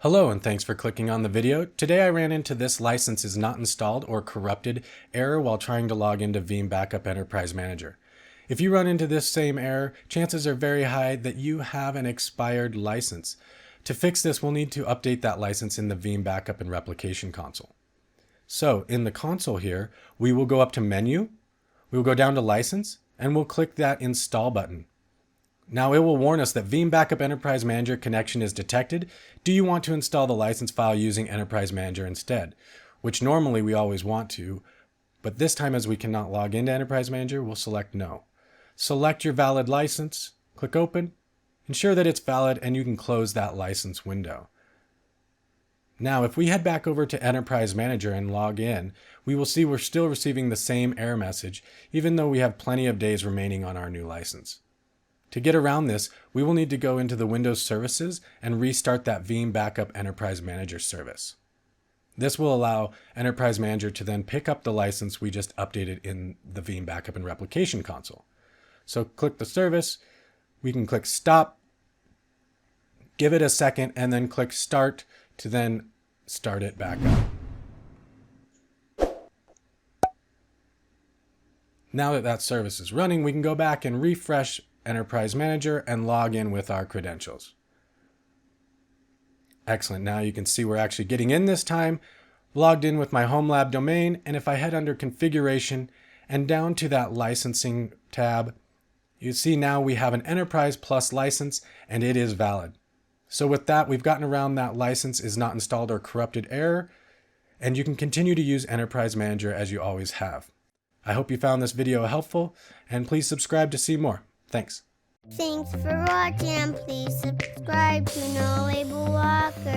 Hello and thanks for clicking on the video. Today I ran into this license is not installed or corrupted error while trying to log into Veeam Backup Enterprise Manager. If you run into this same error, chances are very high that you have an expired license. To fix this, we'll need to update that license in the Veeam Backup and Replication console. So in the console here, we will go up to Menu, we will go down to License, and we'll click that Install button. Now it will warn us that Veeam Backup Enterprise Manager connection is detected. Do you want to install the license file using Enterprise Manager instead? Which normally we always want to, but this time as we cannot log into Enterprise Manager, we'll select No. Select your valid license, click Open, ensure that it's valid, and you can close that license window. Now if we head back over to Enterprise Manager and log in, we will see we're still receiving the same error message, even though we have plenty of days remaining on our new license. To get around this, we will need to go into the Windows services and restart that Veeam Backup Enterprise Manager service. This will allow Enterprise Manager to then pick up the license we just updated in the Veeam Backup and Replication console. So click the service, we can click Stop, give it a second, and then click Start to then start it back up. Now that that service is running, we can go back and refresh Enterprise Manager and log in with our credentials. Excellent. Now you can see we're actually getting in this time, logged in with my home lab domain, and if I head under Configuration and down to that Licensing tab, you see now we have an Enterprise Plus license and it is valid. So with that, we've gotten around that license is not installed or corrupted error, and you can continue to use Enterprise Manager as you always have. I hope you found this video helpful, and please subscribe to see more. Thanks. Thanks for watching. Please subscribe to No Label Walker.